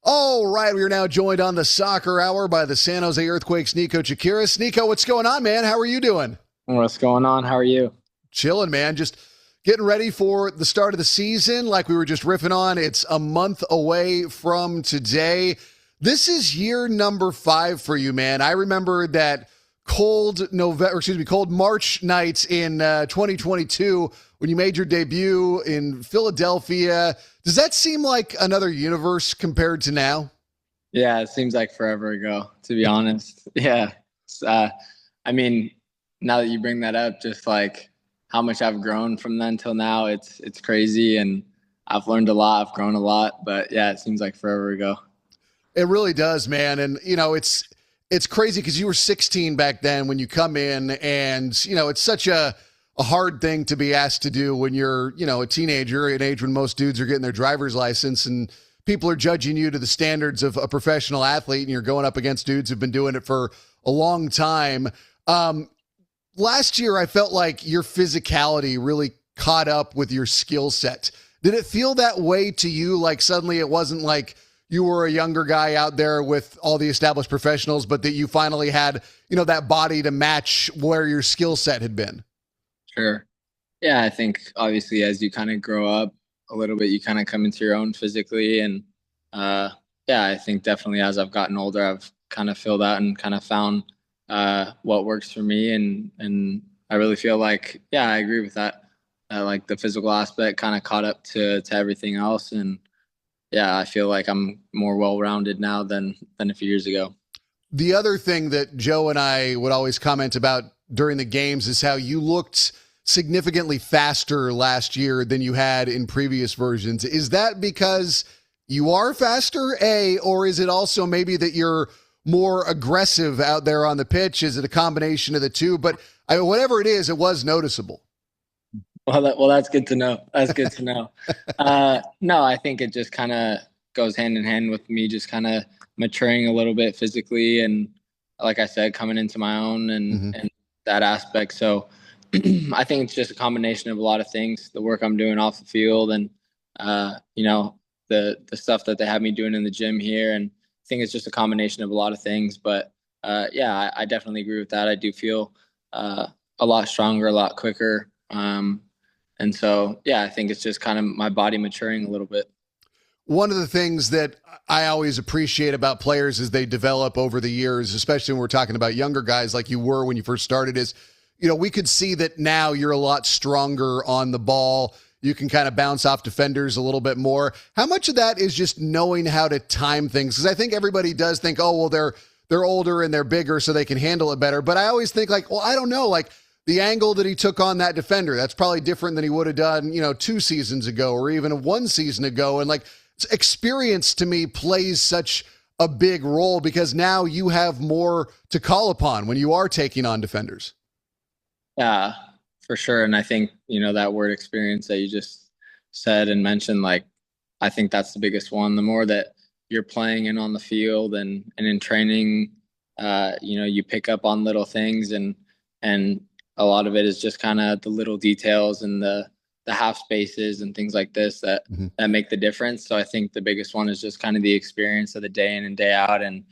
All right, we are now joined on the Soccer Hour by the San Jose Earthquakes' Niko Tsakiris. Niko, what's going on, man? How are you doing? What's going on? How are you? Chilling, man. Just getting ready for the start of the season. Like we were just riffing on, it's a month away from today. This is year number 5 for you, man. I remember that cold March nights in 2022 when you made your debut in Philadelphia. Does that seem like another universe compared to now? Yeah, it seems like forever ago, to be honest. Yeah. It's, uh, I mean, now that you bring that up, just like how much I've grown from then till now, it's crazy, and I've learned a lot, I've grown a lot, but yeah, it seems like forever ago. It really does, man. And it's crazy because you were 16 back then when you come in, and it's such a hard thing to be asked to do when you're a teenager, an age when most dudes are getting their driver's license and people are judging you to the standards of a professional athlete, and you're going up against dudes who've been doing it for a long time. Last year, I felt like your physicality really caught up with your skill set. Did it feel that way to you? Like suddenly it wasn't like you were a younger guy out there with all the established professionals, but that you finally had, that body to match where your skill set had been? Sure. Yeah, I think obviously as you kind of grow up a little bit, you kind of come into your own physically. And yeah, I think definitely as I've gotten older, I've kind of filled out and kind of found what works for me. And I really feel like, yeah, I agree with that. Like the physical aspect kind of caught up to everything else. And yeah, I feel like I'm more well-rounded now than a few years ago. The other thing that Joe and I would always comment about during the games is how you looked significantly faster last year than you had in previous versions. Is that because you are faster, A, or is it also maybe that you're more aggressive out there on the pitch? Is it a combination of the two? But whatever it is, it was noticeable. Well, that's good to know. That's good to know. No, I think it just kind of goes hand in hand with me just kind of maturing a little bit physically, and like I said, coming into my own Mm-hmm. and that aspect. So I think it's just a combination of a lot of things, the work I'm doing off the field and the stuff that they have me doing in the gym here. And I think it's just a combination of a lot of things. But yeah, I definitely agree with that. I do feel a lot stronger, a lot quicker. And so, yeah, I think it's just kind of my body maturing a little bit. One of the things that I always appreciate about players as they develop over the years, especially when we're talking about younger guys like you were when you first started, is, we could see that now you're a lot stronger on the ball. You can kind of bounce off defenders a little bit more. How much of that is just knowing how to time things? Because I think everybody does think, oh, well, they're older and they're bigger, so they can handle it better. But I always think like, well, I don't know, like the angle that he took on that defender, that's probably different than he would have done, 2 seasons ago or even 1 season ago. And like experience to me plays such a big role because now you have more to call upon when you are taking on defenders. Yeah, for sure. And I think, that word experience that you just said and mentioned, like, I think that's the biggest one. The more that you're playing and on the field and in training, you pick up on little things, and a lot of it is just kind of the little details and the half spaces and things like this that make the difference. So I think the biggest one is just kind of the experience of the day in and day out. And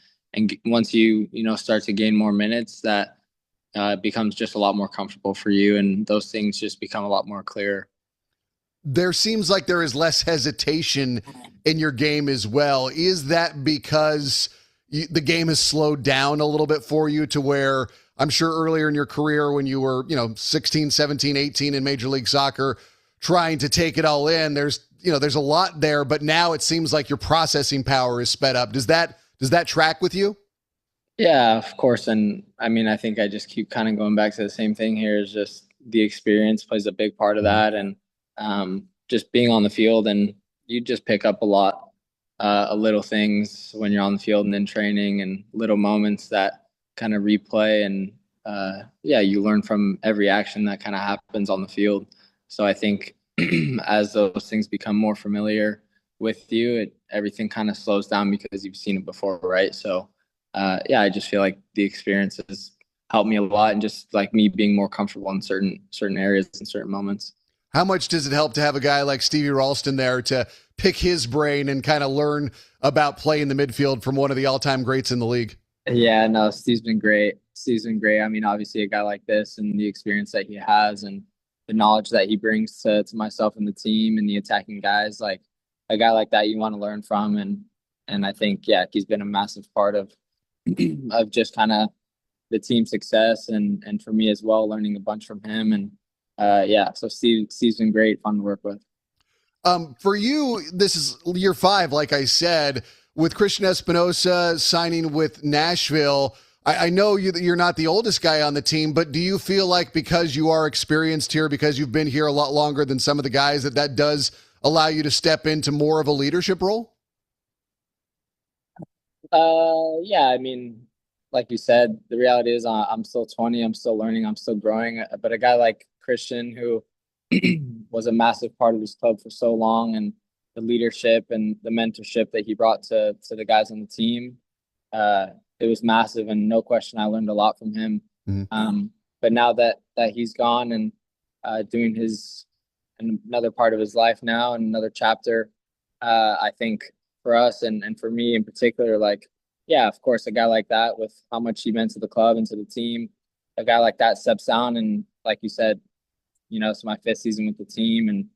once you start to gain more minutes, that becomes just a lot more comfortable for you. And those things just become a lot more clear. There seems like there is less hesitation in your game as well. Is that because the game has slowed down a little bit for you to where I'm sure earlier in your career when you were, 16, 17, 18 in Major League Soccer, trying to take it all in, there's a lot there, but now it seems like your processing power is sped up. Does that track with you? Yeah, of course. And I mean, I think I just keep kind of going back to the same thing here is just the experience plays a big part of Mhm. that. And just being on the field, and you just pick up a lot of little things when you're on the field and in training, and little moments that kind of replay. And yeah, you learn from every action that kind of happens on the field. So I think as those things become more familiar with you, everything kind of slows down because you've seen it before, right? So yeah, I just feel like the experiences helped me a lot, and just like me being more comfortable in certain areas and certain moments. How much does it help to have a guy like Stevie Ralston there to pick his brain and kind of learn about playing the midfield from one of the all-time greats in the league? Yeah, no, Steve's been great. Steve's been great. I mean, obviously a guy like this and the experience that he has and the knowledge that he brings to myself and the team and the attacking guys, like a guy like that you want to learn from. And I think, yeah, he's been a massive part of of just kind of the team success and for me as well, learning a bunch from him. And yeah, so Steve's been great, fun to work with. For you, this is year 5, like I said, with Christian Espinosa signing with Nashville. I know you're not the oldest guy on the team, but do you feel like because you are experienced here, because you've been here a lot longer than some of the guys, that does allow you to step into more of a leadership role? Yeah, I mean, like you said, the reality is I'm still 20, I'm still learning, I'm still growing. But a guy like Christian, who was a massive part of this club for so long, and the leadership and the mentorship that he brought to the guys on the team, it was massive, and no question, I learned a lot from him. But now that he's gone and doing another part of his life now and another chapter, I think for us and for me in particular, like, yeah, of course, a guy like that, with how much he meant to the club and to the team, a guy like that steps down. And like you said, it's my 5th season with the team, and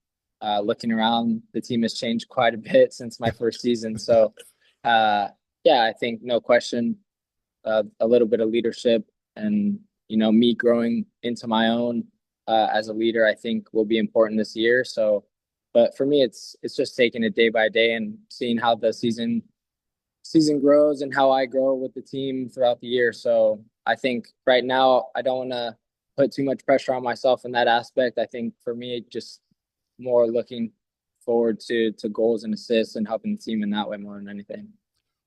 looking around, the team has changed quite a bit since my first season. So, yeah, I think no question, a little bit of leadership and, me growing into my own as a leader, I think will be important this year. So, but for me, it's just taking it day by day and seeing how the season grows and how I grow with the team throughout the year. So I think right now I don't want to put too much pressure on myself in that aspect. I think for me, just more looking forward to goals and assists and helping the team in that way more than anything.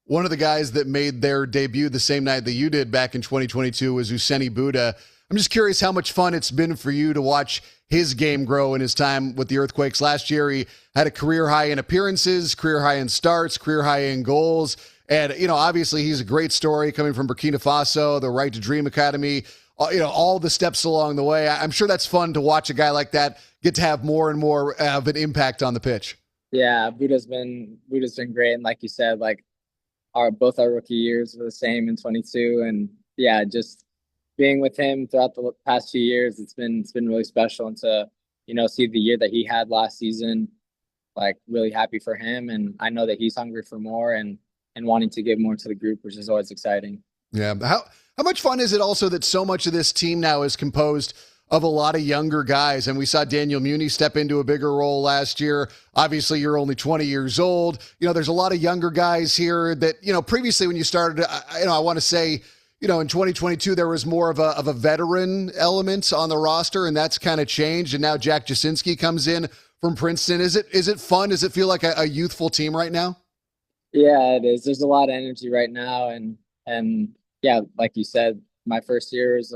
One of the guys that made their debut the same night that you did back in 2022 was USYNT Buddha. I'm just curious how much fun it's been for you to watch his game grow in his time with the Earthquakes. Last year, he had a career high in appearances, career high in starts, career high in goals. And, obviously he's a great story coming from Burkina Faso, the Right to Dream Academy, all the steps along the way. I'm sure that's fun to watch a guy like that get to have more and more of an impact on the pitch. Yeah, Buddha's been great. And like you said, like both our rookie years were the same in 22. And yeah, just being with him throughout the past few years, it's been really special. And to, see the year that he had last season, like really happy for him. And I know that he's hungry for more and wanting to give more to the group, which is always exciting. Yeah. How much fun is it also that so much of this team now is composed of a lot of younger guys? And we saw Daniel Muni step into a bigger role last year. Obviously, you're only 20 years old. There's a lot of younger guys here that, previously when you started, I want to say, in 2022, there was more of a veteran element on the roster, and that's kind of changed. And now Jack Jasinski comes in from Princeton. Is it fun? Does it feel like a youthful team right now? Yeah, it is. There's a lot of energy right now. And yeah, like you said, my first year is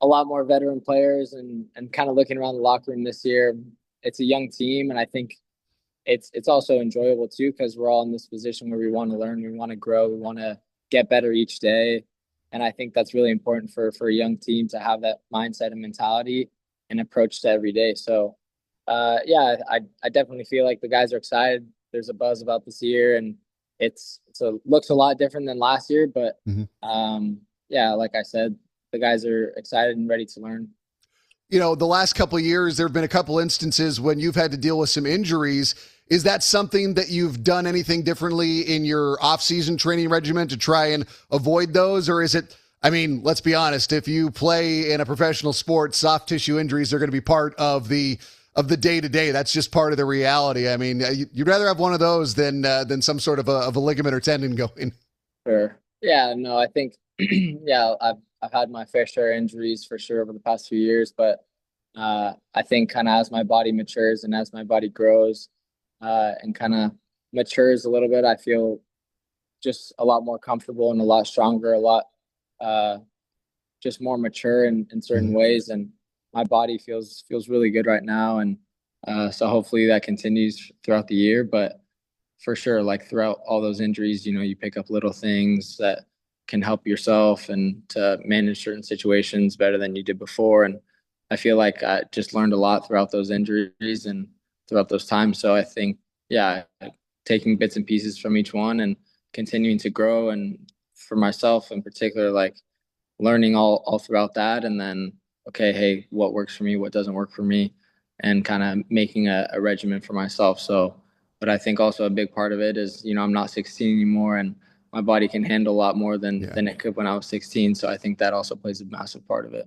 a lot more veteran players and kind of looking around the locker room this year. It's a young team. And I think it's also enjoyable too, because we're all in this position where we want to learn, we want to grow, we want to get better each day. And I think that's really important for a young team to have that mindset and mentality and approach to every day. So, yeah, I definitely feel like the guys are excited. There's a buzz about this year, and looks a lot different than last year. But yeah, like I said, the guys are excited and ready to learn. The last couple of years, there have been a couple instances when you've had to deal with some injuries. Is that something that you've done anything differently in your off-season training regimen to try and avoid those? Or is it, let's be honest, if you play in a professional sport, soft tissue injuries are going to be part of the day-to-day. That's just part of the reality. You'd rather have one of those than some sort of a ligament or tendon going. Sure. Yeah, no, I think, yeah, I've had my fair share of injuries for sure over the past few years, but I think kind of as my body matures and as my body grows and kind of matures a little bit, I feel just a lot more comfortable and a lot stronger, a lot just more mature in certain ways. And my body feels really good right now. And so hopefully that continues throughout the year. But for sure, like throughout all those injuries, you pick up little things that can help yourself and to manage certain situations better than you did before. And I feel like I just learned a lot throughout those injuries and throughout those times. So I think, yeah, taking bits and pieces from each one and continuing to grow. And for myself in particular, like learning all throughout that. And then, okay, hey, what works for me? What doesn't work for me? And kind of making a regimen for myself. So, but I think also a big part of it is, I'm not 16 anymore and my body can handle a lot more than it could when I was 16. So I think that also plays a massive part of it.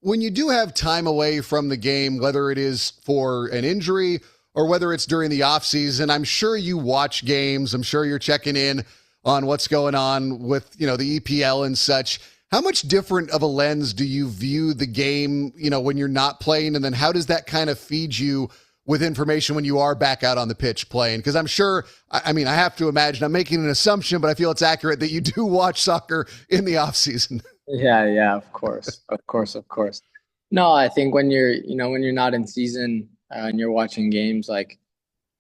When you do have time away from the game, whether it is for an injury or whether it's during the off season, I'm sure you watch games. I'm sure you're checking in on what's going on with, the EPL and such. How much different of a lens do you view the game, when you're not playing? And then how does that kind of feed you with information when you are back out on the pitch playing? Because I'm sure, I have to imagine, I'm making an assumption, but I feel it's accurate that you do watch soccer in the off season. Yeah, of course. Of course. No, I think when you're not in season and you're watching games, like,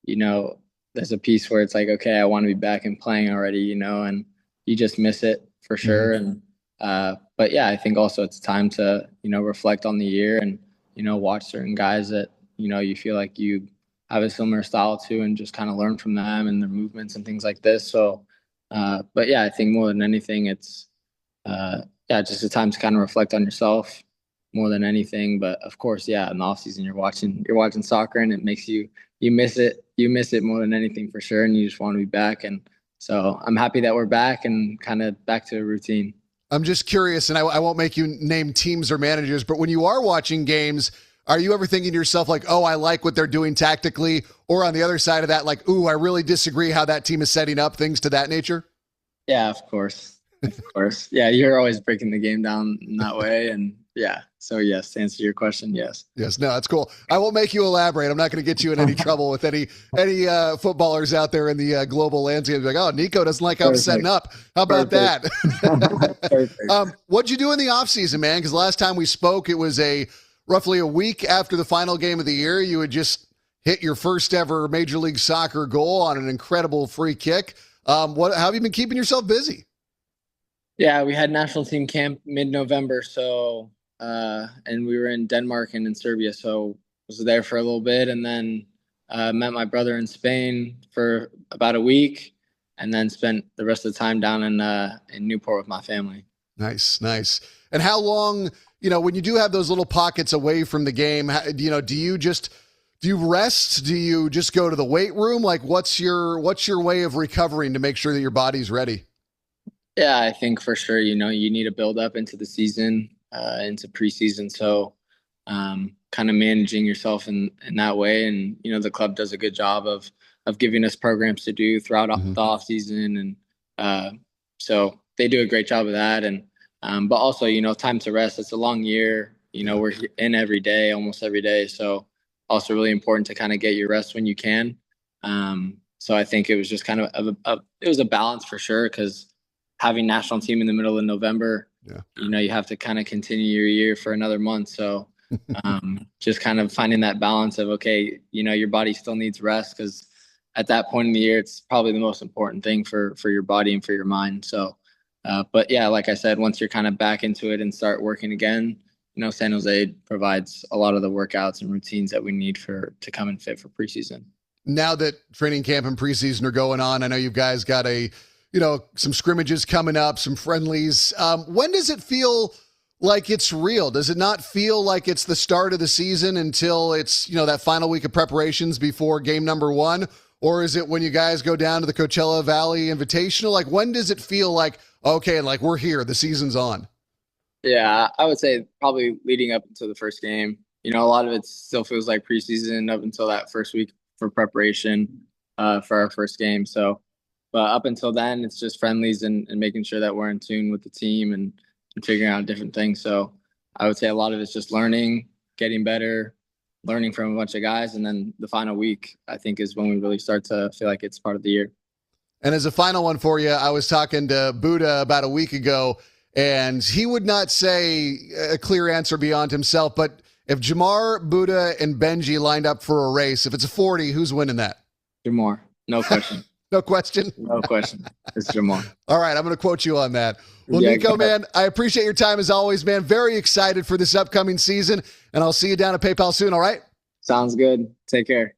there's a piece where it's like, okay, I want to be back and playing already, and you just miss it for sure. And, but yeah, I think also it's time to, reflect on the year and, watch certain guys that, you feel like you have a similar style to and just kind of learn from them and their movements and things like this. So, but yeah, I think more than anything, it's, just a time to kind of reflect on yourself more than anything. But of course, yeah, in the off season, you're watching soccer and it makes you miss it. You miss it more than anything for sure. And you just want to be back. And so I'm happy that we're back and kind of back to a routine. I'm just curious, and I won't make you name teams or managers, but when you are watching games, are you ever thinking to yourself like, oh, I like what they're doing tactically? Or on the other side of that, like, ooh, I really disagree how that team is setting up, things to that nature? Yeah, of course. Of course. Yeah, you're always breaking the game down in that way. And yeah, so yes, to answer your question, yes. Yes, no, that's cool. I won't make you elaborate. I'm not going to get you in any trouble with any footballers out there in the global landscape. Like, oh, Niko doesn't like how I'm setting up. How about that? What'd you do in the offseason, man? Because last time we spoke, it was roughly a week after the final game of the year. You had just hit your first ever Major League Soccer goal on an incredible free kick. How have you been keeping yourself busy? Yeah, we had national team camp mid-November, so and we were in Denmark and in Serbia, so was there for a little bit, and then met my brother in Spain for about a week, and then spent the rest of the time down in Newport with my family. Nice. And how long, when you do have those little pockets away from the game, do you rest? Do you just go to the weight room? Like, what's your way of recovering to make sure that your body's ready? Yeah, I think for sure, you need to build up into the season, into preseason. So kind of managing yourself in that way. And, the club does a good job of giving us programs to do throughout the off season. And so they do a great job of that. And but also, time to rest. It's a long year. We're in every day, almost every day. So also really important to kind of get your rest when you can. So I think it was just kind of it was a balance for sure, because having national team in the middle of November, you have to kind of continue your year for another month. So just kind of finding that balance of, okay, your body still needs rest, because at that point in the year, it's probably the most important thing for your body and for your mind. So, but yeah, like I said, once you're kind of back into it and start working again, San Jose provides a lot of the workouts and routines that we need to come and fit for preseason. Now that training camp and preseason are going on, I know you guys got some scrimmages coming up, some friendlies. When does it feel like it's real? Does it not feel like it's the start of the season until it's, that final week of preparations before game number one? Or is it when you guys go down to the Coachella Valley Invitational? Like, when does it feel like, okay, like we're here, the season's on? Yeah, I would say probably leading up until the first game. A lot of it still feels like preseason up until that first week for preparation for our first game. So, but up until then, it's just friendlies and making sure that we're in tune with the team and figuring out different things. So I would say a lot of it's just learning, getting better, learning from a bunch of guys. And then the final week, I think, is when we really start to feel like it's part of the year. And as a final one for you, I was talking to Buddha about a week ago, and he would not say a clear answer beyond himself. But if Jamar, Buddha, and Benji lined up for a race, if it's a 40, who's winning that? Jamar, no question. No question. No question. It's Jamal. All right, I'm going to quote you on that. Well, Yeah, Niko, man, I appreciate your time as always, man. Very excited for this upcoming season, and I'll see you down at PayPal soon, all right? Sounds good. Take care.